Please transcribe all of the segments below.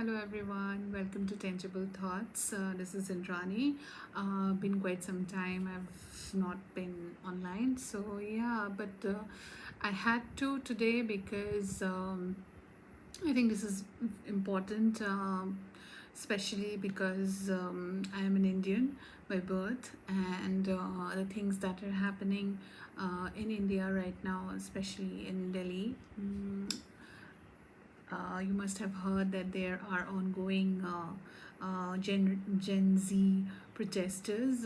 Hello everyone, welcome to Tangible Thoughts. This is Indrani. Been quite some time I've not been online, so yeah, but I had to today because I think this is important, especially because I am an Indian by birth, and the things that are happening in India right now, especially in Delhi. You must have heard that there are ongoing Gen Z protesters.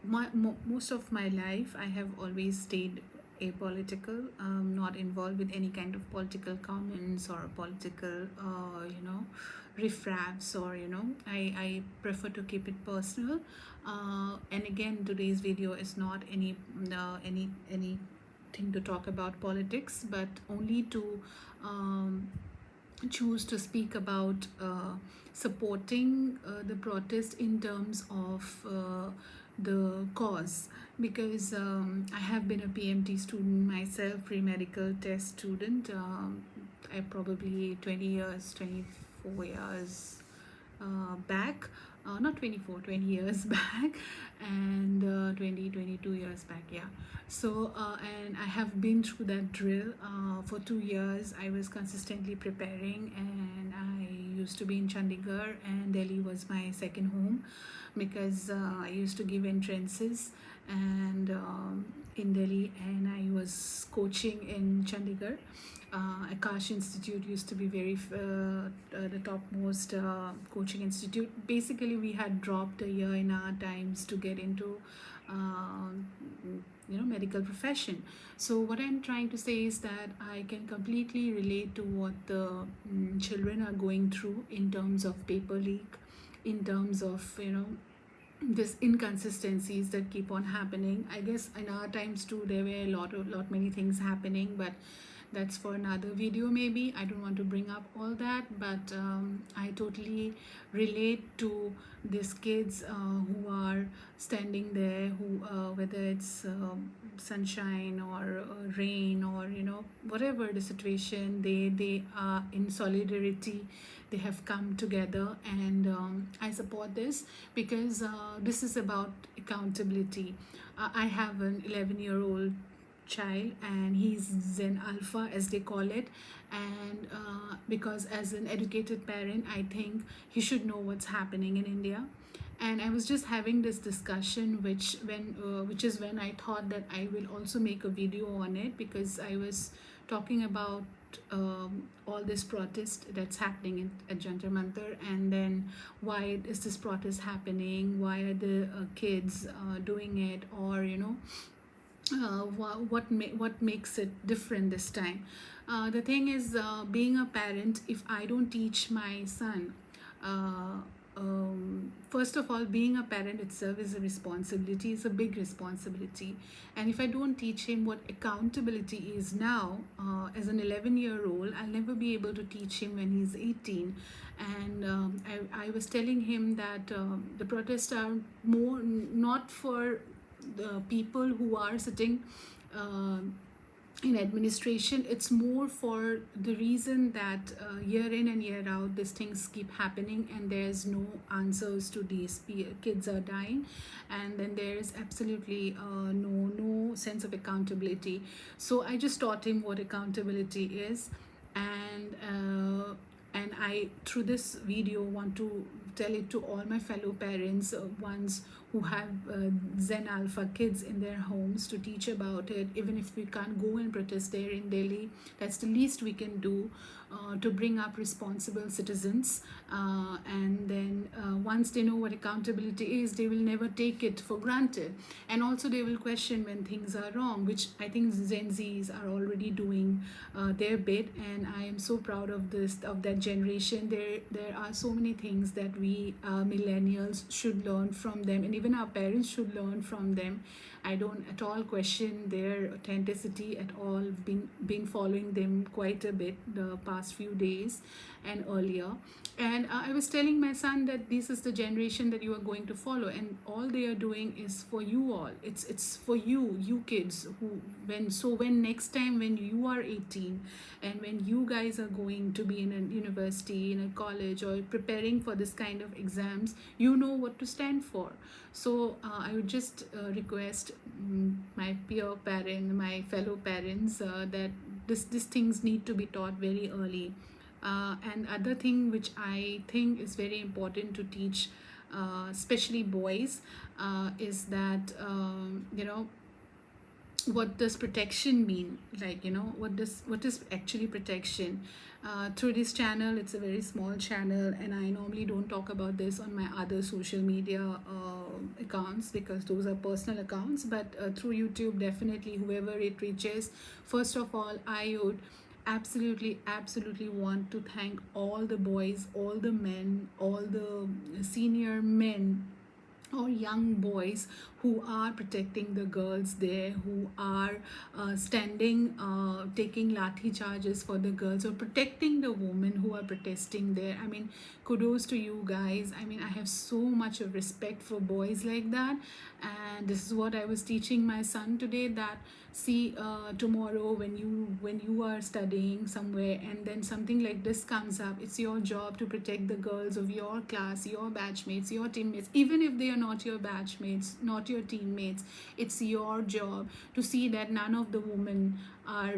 Most of my life, I have always stayed apolitical, not involved with any kind of political comments or political, riffraffs, or I prefer to keep it personal. And again, today's video is not any thing to talk about politics, but only to um, choose to speak about supporting the protest in terms of the cause, because I have been a PMT student myself, pre-medical test student. I probably 20 years, 24 years back, not 24, 20 years back, and 22 years back, yeah. So and I have been through that drill for 2 years. I was consistently preparing, and I used to be in Chandigarh, and Delhi was my second home, because I used to give entrances and in Delhi, and I was coaching in Chandigarh. Akash Institute used to be the topmost coaching institute. Basically, we had dropped a year in our times to get into medical profession. So what I'm trying to say is that I can completely relate to what the children are going through in terms of paper leak, in terms of this inconsistencies that keep on happening. I guess in our times too there were lot many things happening, but that's for another video maybe. I don't want to bring up all that, but I totally relate to these kids who are standing there, who whether it's sunshine or rain, or whatever the situation, they are in solidarity. They have come together, and I support this because this is about accountability. I have an 11-year-old child, and he's Zen Alpha, as they call it. And because as an educated parent, I think he should know what's happening in India. And I was just having this discussion, which is when I thought that I will also make a video on it, because I was talking about all this protest that's happening at Jantar Mantar, and then why is this protest happening, why are the kids doing it, or what makes it different this time. The thing is, being a parent, if I don't teach my son, first of all, being a parent itself is a responsibility, it's a big responsibility. And if I don't teach him what accountability is now, as an 11-year-old, I'll never be able to teach him when he's 18. And I was telling him that the protests are more not for the people who are sitting in administration. It's more for the reason that year in and year out these things keep happening, and there's no answers to these. Kids are dying, and then there is absolutely no sense of accountability. So I just taught him what accountability is, and I, through this video, want to tell it to all my fellow parents, ones who have Zen Alpha kids in their homes, to teach about it. Even if we can't go and protest there in Delhi, that's the least we can do to bring up responsible citizens. And then once they know what accountability is, they will never take it for granted. And also they will question when things are wrong, which I think Gen Zs are already doing their bit. And I am so proud of that generation. There are so many things that we millennials should learn from them, and even our parents should learn from them. I don't at all question their authenticity at all. Been following them quite a bit the past last few days and earlier. And I was telling my son that this is the generation that you are going to follow, and all they are doing is for you all. It's for you kids who, when next time when you are 18 and when you guys are going to be in a university, in a college, or preparing for this kind of exams, you know what to stand for. So I would just request my peer parent, my fellow parents, that this things need to be taught very early. And other thing which I think is very important to teach, especially boys, is that what does protection mean, like what is actually protection. Through this channel, it's a very small channel, and I normally don't talk about this on my other social media accounts, because those are personal accounts. But through YouTube, definitely whoever it reaches, first of all, I would absolutely want to thank all the boys, all the men, all the senior men or young boys who are protecting the girls there, who are standing, taking lathi charges for the girls, or protecting the women who are protesting there. I mean, kudos to you guys. I mean, I have so much of respect for boys like that. And this is what I was teaching my son today, that see, tomorrow when you are studying somewhere and then something like this comes up, it's your job to protect the girls of your class, your batchmates, your teammates, even if they are not your batchmates, not your teammates. It's your job to see that none of the women are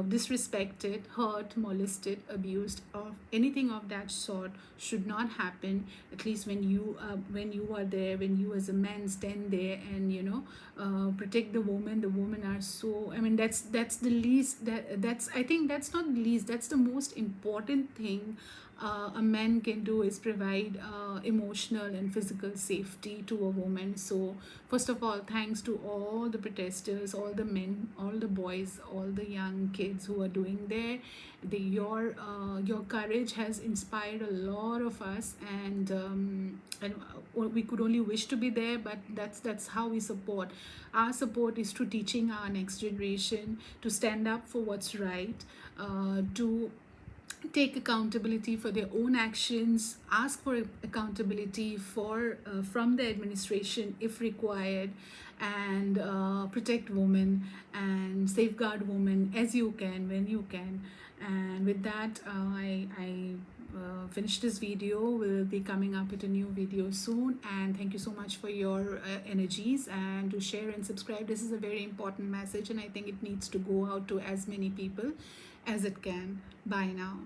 disrespected, hurt, molested, abused, or anything of that sort should not happen. At least when you are there, when you as a man stand there and protect the woman. The women are so, I mean, that's the least, that's I think that's not the least, that's the most important thing a man can do, is provide emotional and physical safety to a woman. So first of all, thanks to all the protesters, all the men, all the boys, all the young kids who are doing there. Your courage has inspired a lot of us, and we could only wish to be there. But that's how we support. Our support is to teaching our next generation to stand up for what's right, to take accountability for their own actions, ask for accountability for from the administration if required, and protect women and safeguard women as you can, when you can. And with that, I finish this video. We'll be coming up with a new video soon, and thank you so much for your energies, and to share and subscribe. This is a very important message, and I think it needs to go out to as many people as it can. Bye now.